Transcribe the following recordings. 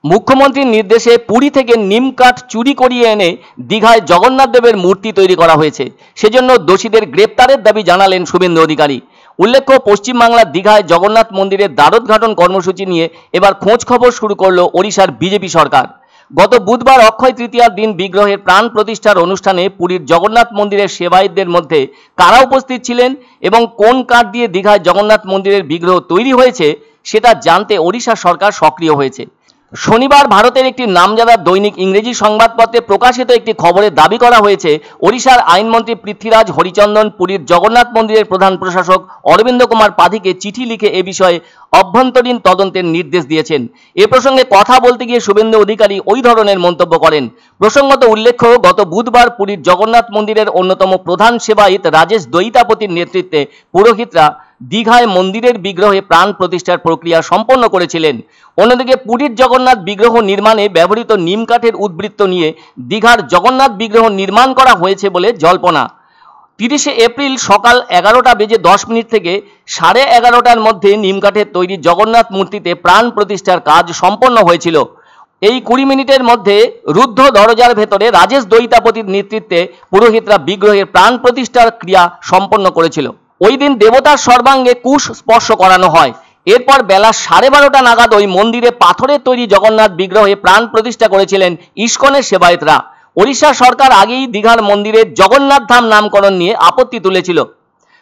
মুখ্যমন্ত্রীর নির্দেশে পুরী থেকে নিম কাঠ চুরি করিয়ে এনে দীঘায় জগন্নাথ দেবের মূর্তি তৈরি করা হয়েছে। সেজন্য দোষীদের গ্রেপ্তারের দাবি জানালেন শুভেন্দু অধিকারী। উল্লেখ্য, পশ্চিমবাংলার দীঘায় জগন্নাথ মন্দিরের দ্বারোদ্ঘাটন কর্মসূচি নিয়ে এবার খোঁজ খবর শুরু করল ওড়িশার বিজেপি সরকার। গত বুধবার অক্ষয় তৃতীয়ার দিন বিগ্রহের প্রাণ প্রতিষ্ঠার অনুষ্ঠানে পুরীর জগন্নাথ মন্দিরের সেবায়েতদের মধ্যে কারা উপস্থিত ছিলেন এবং কোন কাঠ দিয়ে দীঘায় জগন্নাথ মন্দিরের বিগ্রহ তৈরি হয়েছে সেটা জানতে ওড়িশা সরকার সক্রিয় হয়েছে। শনিবার ভারতের একটি নামজাদা দৈনিক ইংরেজি সংবাদপত্রে প্রকাশিত একটি খবরে দাবি করা হয়েছে, ওড়িশার আইনমন্ত্রী পৃথ্বীরাজ হরিচন্দন পুরীর জগন্নাথ মন্দিরের প্রধান প্রশাসক অরবিন্দ কুমার পাধিকে চিঠি লিখে এ বিষয়ে অভ্যন্তরীণ তদন্তের নির্দেশ দিয়েছেন। এ প্রসঙ্গে কথা বলতে গিয়ে শুভেন্দু অধিকারী ওই ধরনের মন্তব্য করেন। প্রসঙ্গত উল্লেখ্য, গত বুধবার পুরীর জগন্নাথ মন্দিরের অন্যতম প্রধান সেবায়িত রাজেশ দৈতাপতির নেতৃত্বে পুরোহিতরা দীঘায় মন্দিরের বিগ্রহে প্রাণ প্রতিষ্ঠার প্রক্রিয়া সম্পন্ন করেছিলেন। অন্যদিকে পুরীর জগন্নাথ বিগ্রহ নির্মাণে ব্যবহৃত নিম কাঠের উদ্বৃত্ত নিয়ে দীঘার জগন্নাথ বিগ্রহ নির্মাণ করা হয়েছে বলে জল্পনা। 30শে এপ্রিল সকাল 11:10 থেকে 11:30টার মধ্যে নিমকাঠের তৈরি জগন্নাথ মূর্তিতে প্রাণ প্রতিষ্ঠার কাজ সম্পন্ন হয়েছিল। এই 20 মিনিটের মধ্যে রুদ্ধ দরজার ভেতরে রাজেশ দৈতাপতির নেতৃত্বে পুরোহিতরা বিগ্রহের প্রাণ প্রতিষ্ঠার ক্রিয়া সম্পন্ন করেছিল। ওই দিন দেবতার সর্বাঙ্গে কুশ স্পর্শ করানো হয়। এরপর বেলা 12:30 নাগাদ ওই মন্দিরে পাথরের তৈরি জগন্নাথ বিগ্রহে প্রাণ প্রতিষ্ঠা করেছিলেন ইস্কনের সেবায়েতরা। ওড়িশা সরকার আগেই দীঘার মন্দিরের জগন্নাথ ধাম নামকরণ নিয়ে আপত্তি তুলেছিল।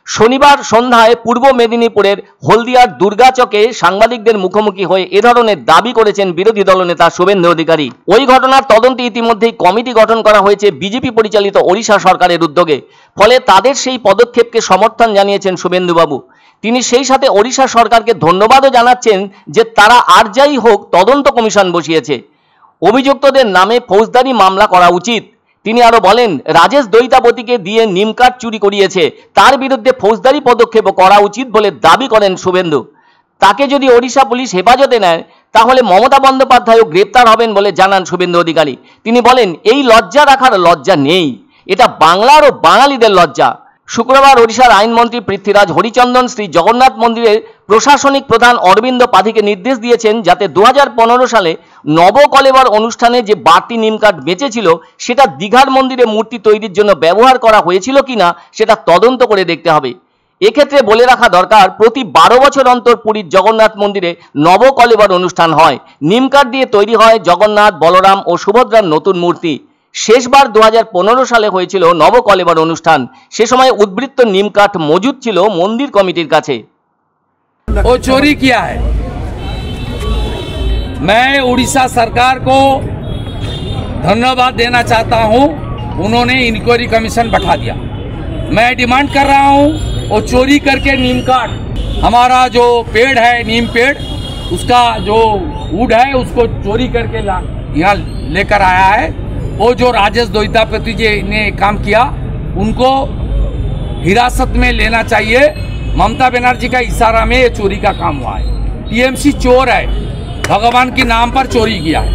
শনিবার সন্ধ্যায় পূর্ব মেদিনীপুরের হলদিয়ার দুর্গাচকে সাংবাদিকদের মুখোমুখি হয়ে এ ধরনের দাবি করেছেন বিরোধী দলনেতা শুভেন্দু অধিকারী। ওই ঘটনার তদন্তে ইতিমধ্যেই কমিটি গঠন করা হয়েছে বিজেপি পরিচালিত ওড়িশা সরকারের উদ্যোগে। ফলে তাদের সেই পদক্ষেপকে সমর্থন জানিয়েছেন শুভেন্দুবাবু। তিনি সেই সাথে ওড়িশা সরকারকে ধন্যবাদও জানাচ্ছেন যে তারা আর যাই হোক তদন্ত কমিশন বসিয়েছে। অভিযুক্তদের নামে ফৌজদারি মামলা করা উচিত। তিনি আরো বলেন, রাজেশ দৈতাপতিকে দিয়ে নিমকাঠ চুরি করিয়েছে, তার বিরুদ্ধে ফৌজদারি পদক্ষেপ করা উচিত বলে দাবি করেন শুভেন্দু। তাকে যদি ওড়িশা পুলিশ হেফাজতে নেয় তাহলে মমতা বন্দ্যোপাধ্যায়ও গ্রেপ্তার হবেন বলে জানান শুভেন্দু অধিকারী। তিনি বলেন, এই লজ্জা রাখার লজ্জা নেই, এটা বাংলার ও বাঙালিদের লজ্জা। শুক্রবার ওড়িশার আইনমন্ত্রী পৃথ্বীরাজ হরিচন্দন শ্রী জগন্নাথ মন্দিরের প্রশাসনিক প্রধান অরবিন্দ পাধিকে নির্দেশ দিয়েছেন যাতে 2015 সালে নবকলেবর অনুষ্ঠানে যে বাড়তি নিমকাঠ বেঁচেছিল সেটা দীঘার মন্দিরে মূর্তি তৈরির জন্য ব্যবহার করা হয়েছিল কিনা সেটা তদন্ত করে দেখতে হবে। এক্ষেত্রে বলে রাখা দরকার, প্রতি 12 বছর অন্তর পুরীর জগন্নাথ মন্দিরে নবকলেবর অনুষ্ঠান হয়। নিমকাঠ দিয়ে তৈরি হয় জগন্নাথ, বলরাম ও সুভদ্রার নতুন মূর্তি। শেষবার 2015 সালে হয়েছিল নবকলেবর অনুষ্ঠান। সে সময় উদ্বৃত্ত নিমকাঠ মজুদ ছিল মন্দির কমিটির কাছে। वो चोरी किया है। मैं उड़ीसा सरकार को धन्यवाद देना चाहता हूं, उन्होंने इंक्वायरी कमीशन बैठा दिया। मैं डिमांड कर रहा हूं वो चोरी करके नीम काठ, हमारा जो पेड़ है नीम पेड़, उसका जो वुड है उसको चोरी करके यहाँ लेकर आया है। वो जो राजेश दौतापति जी ने काम किया उनको हिरासत में लेना चाहिए। ममता बनर्जी का इशारा में ये चोरी का काम हुआ है। टीएमसी चोर है, भगवान के नाम पर चोरी किया है।